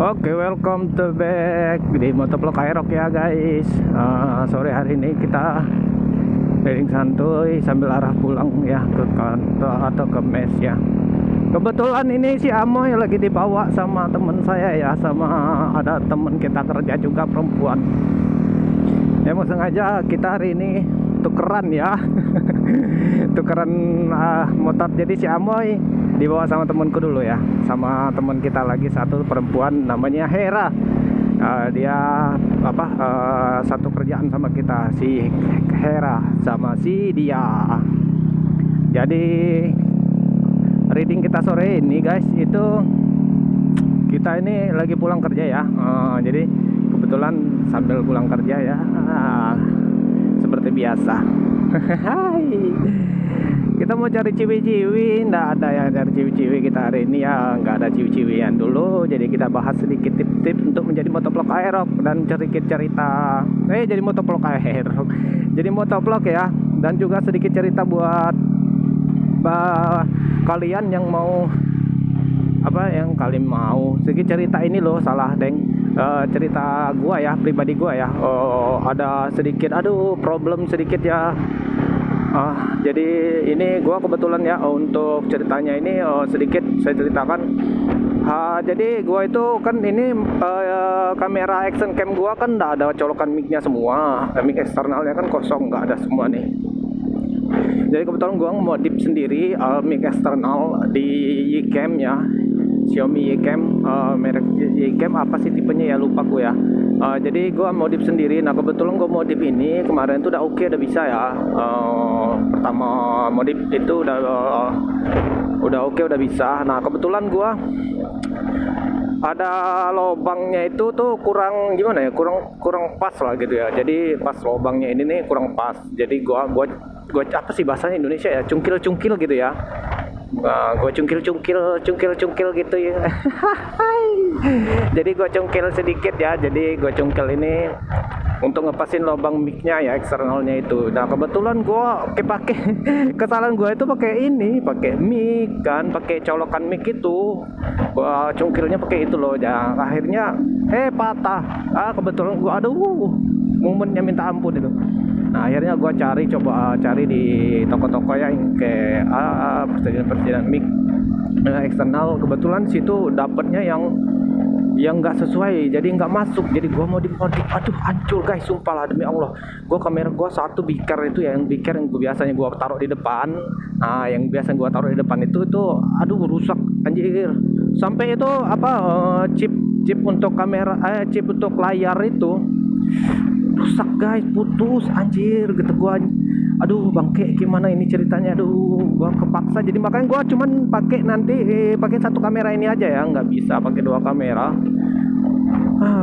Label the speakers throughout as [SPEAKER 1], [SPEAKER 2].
[SPEAKER 1] Oke, welcome to back di Motovlog Aerox ya guys. Sore hari ini kita riding santuy sambil arah pulang ya ke kantor atau ke mes ya. Kebetulan ini si Amoy lagi dibawa sama temen saya ya, sama ada temen kita kerja juga perempuan. Emang sengaja kita hari ini tukeran ya. Tukeran motor. Jadi si Amoy dibawa sama temanku dulu ya, sama teman kita lagi satu perempuan namanya Hera. Dia satu kerjaan sama kita, si Hera sama si dia. Jadi reading kita sore ini guys, itu kita ini lagi pulang kerja ya. Jadi kebetulan sambil pulang kerja ya, seperti biasa. Hai, kita mau cari ciwi-ciwi. Nggak ada ya dari ciwi-ciwi kita hari ini ya, nggak ada ciwi-ciwian dulu. Jadi kita bahas sedikit tips-tips untuk menjadi motovlog aerox dan sedikit cerita jadi motovlog aerox, jadi motovlog ya, dan juga sedikit cerita buat kalian yang mau sedikit cerita ini loh, salah deng, cerita gua ya, pribadi gua ya. Ada sedikit problem sedikit ya. Jadi ini gua kebetulan ya, untuk ceritanya ini sedikit saya ceritakan. Jadi gua itu kan ini kamera action cam gua kan nggak ada colokan micnya semua, mic eksternalnya kan kosong, nggak ada semua nih. Jadi kebetulan gua modif sendiri mic eksternal di Yicam ya, Xiaomi Yicam, merek Yicam apa sih tipenya ya, lupa gue ya. Jadi gue modif sendiri. Nah kebetulan gue modif ini kemarin tuh udah oke, udah bisa ya. Pertama modif itu udah oke, udah bisa. Nah kebetulan gue ada lobangnya itu tuh kurang gimana ya, kurang pas lah gitu ya. Jadi pas lobangnya ini nih kurang pas. Jadi gue apa sih bahasanya Indonesia ya, cungkil gitu ya. Gue cungkil gitu ya. Jadi gue cungkil sedikit ya. Jadi gue cungkil ini untuk ngepasin lubang micnya ya, eksternalnya itu. Nah kebetulan gue pakai kesalahan gue itu pakai mic kan, pakai colokan mic itu. Gue cungkilnya pakai itu loh. Ya akhirnya patah. Kebetulan gue momennya minta ampun itu. Nah akhirnya gue coba cari di toko-toko ya, yang kayak persediaan mic eksternal. Kebetulan situ dapatnya yang nggak sesuai, jadi nggak masuk. Jadi gue mau dimodif, hancur guys, sumpah lah demi Allah. Kamera gue satu biker itu ya, yang biker yang biasanya gue taruh di depan. Yang biasa gue taruh di depan itu rusak anjir. Sampai itu chip untuk kamera, chip untuk layar itu rusak guys, putus anjir gitu. Gua bangke, gimana ini ceritanya, gua kepaksa. Jadi makanya gua cuman pakai satu kamera ini aja ya, nggak bisa pakai dua kamera.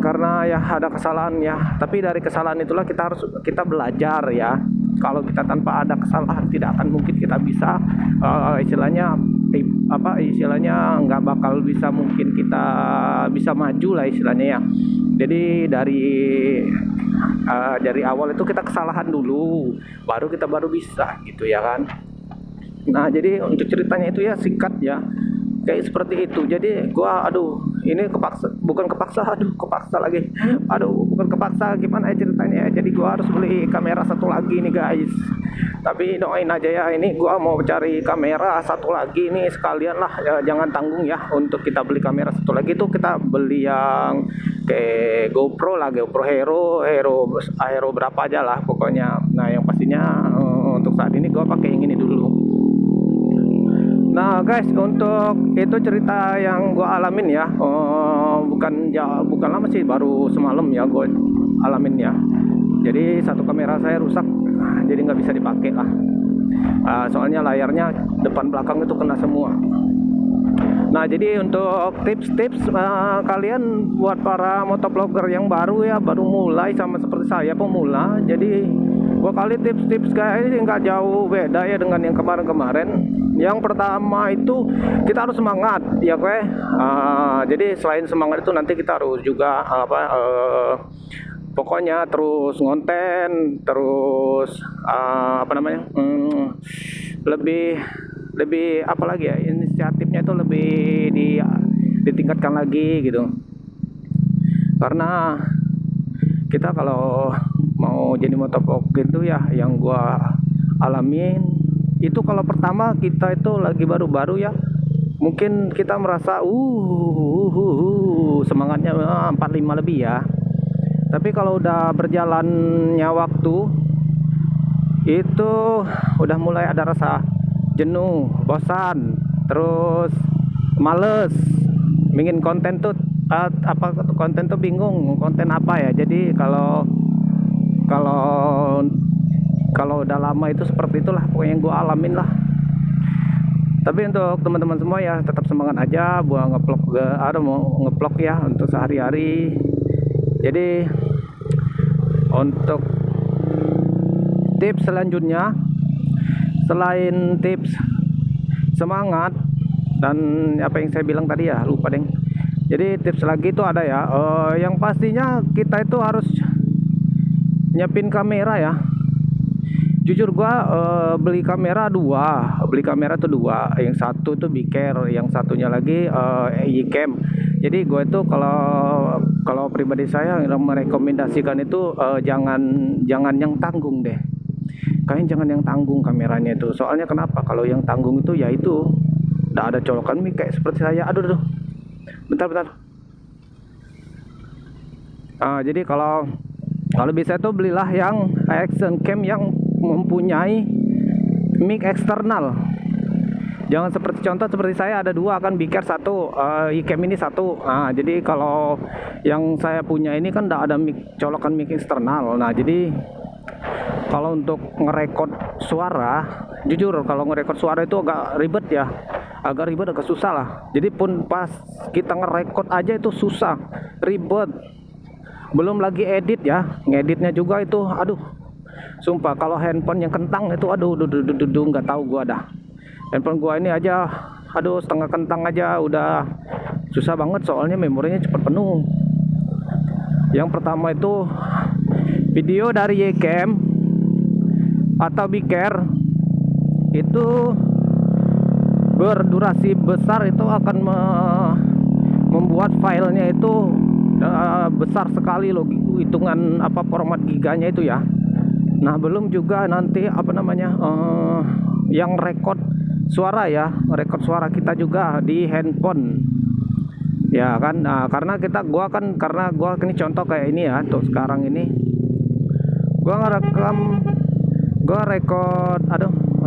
[SPEAKER 1] Karena ya ada kesalahan ya, tapi dari kesalahan itulah kita belajar ya. Kalau kita tanpa ada kesalahan tidak akan mungkin kita bisa istilahnya nggak bakal bisa, mungkin kita bisa maju lah istilahnya ya. Jadi dari awal itu kita kesalahan dulu, baru kita bisa gitu ya kan. Nah jadi untuk ceritanya itu ya singkat ya, kayak seperti itu. Jadi gua ini bukan kepaksa lagi. Bukan kepaksa, gimana ya ceritanya. Jadi gua harus beli kamera satu lagi nih guys. Tapi doain aja ya, ini gua mau cari kamera satu lagi nih sekalian lah ya, jangan tanggung ya. Untuk kita beli kamera satu lagi tuh kita beli yang kayak GoPro Hero berapa aja lah pokoknya. Nah yang pastinya untuk saat ini gua pakai yang ini dulu. Nah guys, untuk itu cerita yang gue alamin ya, bukan lama sih, baru semalam ya gue alamin ya. Jadi satu kamera saya rusak, jadi nggak bisa dipakai lah. Soalnya layarnya depan belakang itu kena semua. Nah jadi untuk tips-tips kalian buat para motovlogger yang baru ya, baru mulai sama seperti saya pemula. Jadi gua kali tips-tips kayak ini nggak jauh beda ya dengan yang kemarin-kemarin. Yang pertama itu kita harus semangat ya jadi selain semangat itu nanti kita harus juga pokoknya terus ngonten, terus lebih apa lagi ya, inisiatifnya itu lebih ditingkatkan lagi gitu. Karena kita kalau mau jadi motovlog itu ya, yang gua alamin itu kalau pertama kita itu lagi baru-baru ya, mungkin kita merasa semangatnya 45 lebih ya. Tapi kalau udah berjalannya waktu itu udah mulai ada rasa jenuh, bosan, terus males, ingin konten tuh konten tuh bingung konten apa ya. Jadi kalau kalau kalau udah lama itu seperti itulah pokoknya yang gue alamin lah. Tapi untuk teman-teman semua ya, tetap semangat aja buat ngevlog, mau ngevlog ya untuk sehari-hari. Jadi untuk tips selanjutnya, selain tips semangat dan apa yang saya bilang tadi ya, lupa deng. Jadi tips lagi itu ada ya, yang pastinya kita itu harus nyiapin kamera ya. Jujur gua beli kamera tuh dua, yang satu tuh Biker, yang satunya lagi Yicam. Jadi gue itu kalau pribadi saya merekomendasikan itu jangan yang tanggung deh. Kalian jangan yang tanggung kameranya itu. Soalnya kenapa? Kalau yang tanggung itu ya itu udah ada colokan mic kayak seperti saya. Aduh. Bentar. Jadi kalau bisa itu belilah yang action cam yang mempunyai mic eksternal. Jangan seperti contoh seperti saya ada dua kan, Biker satu, Yicam ini satu. Jadi kalau yang saya punya ini kan tidak ada colokan mic eksternal. Nah jadi kalau untuk ngerekod suara, jujur kalau ngerekod suara itu agak ribet ya, agak susah lah. Jadi pun pas kita ngerekod aja itu susah, ribet. Belum lagi edit ya, ngeditnya juga itu, aduh. Sumpah kalau handphone yang kentang itu, aduh, nggak tahu gua dah. Handphone gua ini aja, aduh setengah kentang aja udah susah banget soalnya memorinya cepat penuh. Yang pertama itu video dari Yicam atau Biker itu berdurasi besar, itu akan membuat filenya itu besar sekali loh, hitungan format giganya itu ya. Nah belum juga nanti yang rekod suara ya, rekod suara kita juga di handphone ya kan. Karena gua ini contoh kayak ini ya, tuh sekarang ini gua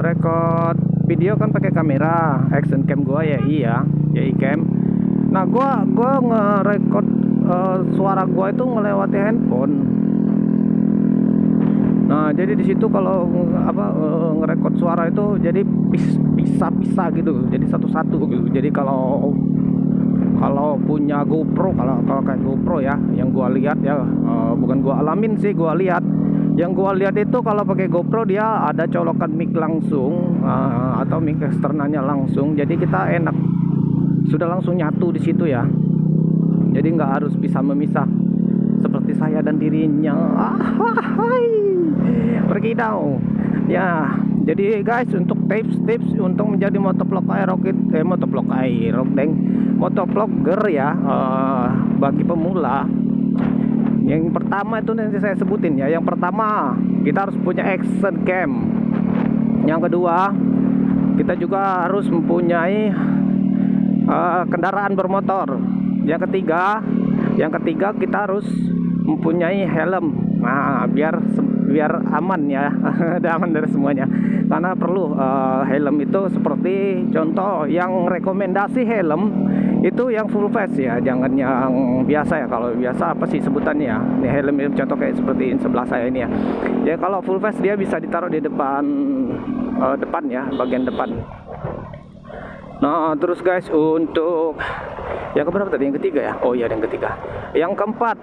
[SPEAKER 1] rekod video kan pakai kamera action cam gua ya, Yicam. Nah gua ngerekod suara gua itu ngelewati handphone. Nah jadi di situ kalau ngerekod suara itu jadi pisah gitu, jadi satu-satu gitu. Jadi kalau punya GoPro, kalau kayak GoPro ya, yang gua lihat ya, bukan gua alamin sih, gua lihat. Yang gua lihat itu kalau pakai GoPro dia ada colokan mic langsung, atau mic eksternalnya langsung. Jadi kita enak, sudah langsung nyatu di situ ya. Jadi nggak harus memisah seperti saya dan dirinya. Pergi dong ya. Jadi guys, untuk tips untuk menjadi motovlogger ya, bagi pemula, yang pertama itu nanti saya sebutin ya. Yang pertama kita harus punya action cam. Yang kedua kita juga harus mempunyai kendaraan bermotor. Yang ketiga kita harus mempunyai helm. Nah biar aman ya, aman dari semuanya. Karena perlu helm itu, seperti contoh yang rekomendasi helm itu yang full face ya, jangan yang biasa ya. Kalau biasa apa sih sebutannya ya, ini helm ini contoh kayak seperti sebelah saya ini ya. Ya kalau full face dia bisa ditaruh di depan ya, bagian depan. Nah terus guys, untuk yang keberapa tadi, yang ketiga ya, oh iya yang ketiga. Yang keempat,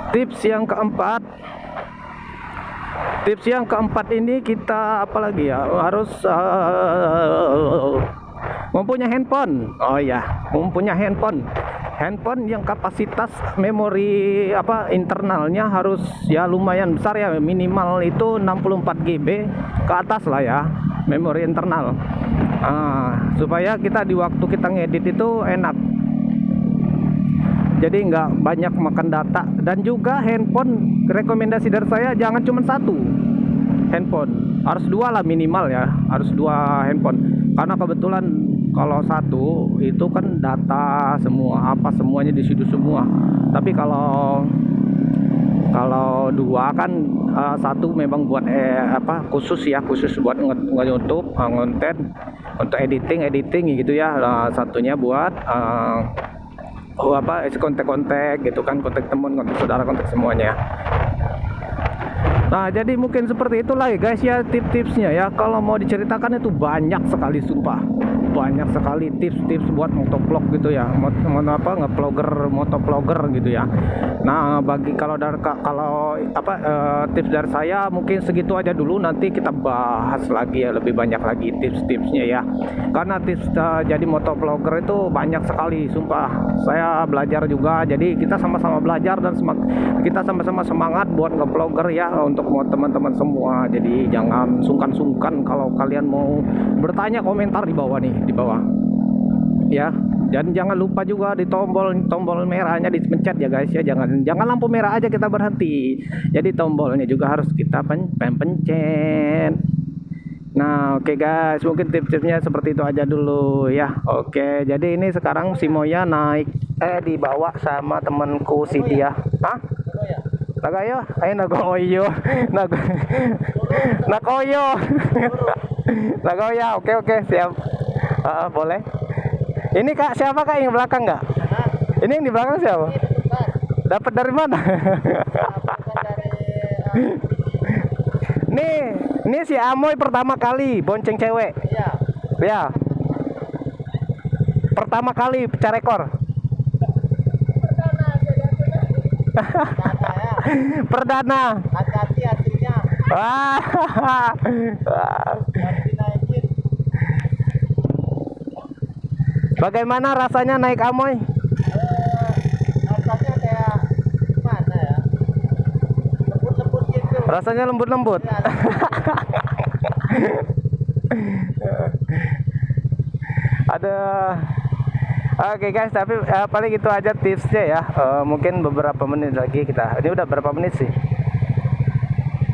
[SPEAKER 1] tips yang keempat ini kita apalagi ya, harus mempunyai handphone. Oh ya, mempunyai handphone yang kapasitas memori internalnya harus ya lumayan besar ya, minimal itu 64 GB ke atas lah ya, memori internal. Supaya kita di waktu kita ngedit itu enak. jadi nggak banyak makan data. Dan juga handphone, rekomendasi dari saya jangan cuma satu handphone, harus dua lah minimal ya, harus dua handphone. Karena kebetulan kalau satu itu kan data semua, apa semuanya di situ semua. Tapi kalau dua kan, satu memang buat khusus ya, khusus buat nge-YouTube konten untuk editing gitu ya. Satunya buat kontak gitu kan, kontak teman, kontak saudara, kontak semuanya. Nah, jadi mungkin seperti itulah ya guys ya, tips-tipsnya ya. Kalau mau diceritakan itu banyak sekali, sumpah banyak sekali tips-tips buat motovlog gitu ya, ngevlogger, motovlogger gitu ya. Nah, tips dari saya mungkin segitu aja dulu, nanti kita bahas lagi ya, lebih banyak lagi tips-tipsnya ya. Karena tips jadi motovlogger itu banyak sekali, sumpah. Saya belajar juga, jadi kita sama-sama belajar dan kita sama-sama semangat buat ngevlogger ya, untuk teman-teman semua. Jadi jangan sungkan-sungkan kalau kalian mau bertanya, komentar di bawah nih, di bawah ya. Dan jangan lupa juga di tombol merahnya dipencet ya guys ya, jangan lampu merah aja kita berhenti, jadi tombolnya juga harus kita pencet. Nah, oke guys, mungkin tips-tipsnya seperti itu aja dulu ya. Oke, jadi ini sekarang si Moya dibawa sama temanku si dia. Hah? Nagayo? Nagoyo. Nagoyo. Nagoya. Oke, siap. Boleh. Ini Kak, siapa Kak yang belakang nggak? Ini yang di belakang siapa? Dapat dari mana? Nih si Amoy pertama kali bonceng cewek. Ya. Pertama kali pecah rekor. Perdana. Hati-hati hasilnya. Bagaimana rasanya naik Amoy?
[SPEAKER 2] Rasanya kayak gimana ya? Lembut-lembut gitu.
[SPEAKER 1] Rasanya lembut-lembut. Ada. Oke guys, tapi paling itu aja tipsnya ya. Mungkin beberapa menit lagi kita. Ini udah berapa menit sih?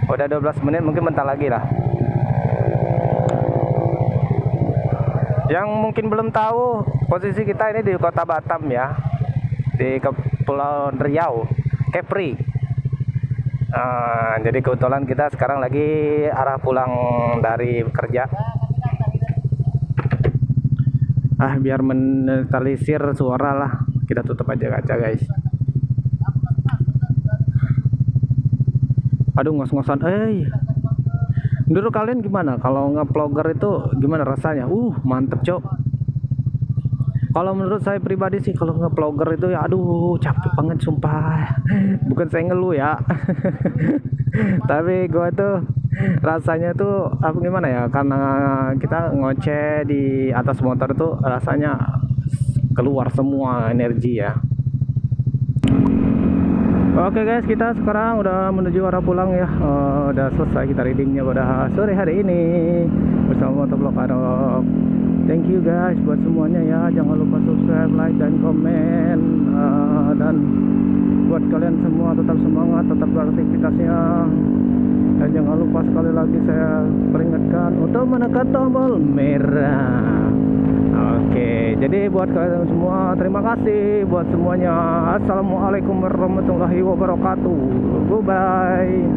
[SPEAKER 1] Udah 12 menit, mungkin bentar lagi lah. Yang mungkin belum tahu, posisi kita ini di kota Batam ya, di Kepulauan Riau, Kepri. Jadi kebetulan kita sekarang lagi arah pulang dari kerja. Biar menetralisir suara lah, kita tutup aja kaca guys. Aduh, ngos-ngosan. Menurut kalian gimana kalau nge-vlogger itu gimana rasanya? Mantep cok. Kalau menurut saya pribadi sih, kalau nge-vlogger itu ya aduh capek banget sumpah. Bukan saya ngeluh ya. Tapi gue tuh rasanya tuh gimana ya, karena kita ngoceh di atas motor itu rasanya keluar semua energi ya. Oke guys, kita sekarang udah menuju arah pulang ya. Udah selesai kita readingnya pada sore hari ini bersama Motovlog Arok. Thank you guys buat semuanya ya. Jangan lupa subscribe, like, dan komen. Dan buat kalian semua tetap semangat, tetap beraktivitasnya. Dan jangan lupa sekali lagi saya peringatkan untuk menekan tombol merah. Oke, jadi buat kalian semua terima kasih buat semuanya. Assalamualaikum warahmatullahi wabarakatuh. Goodbye.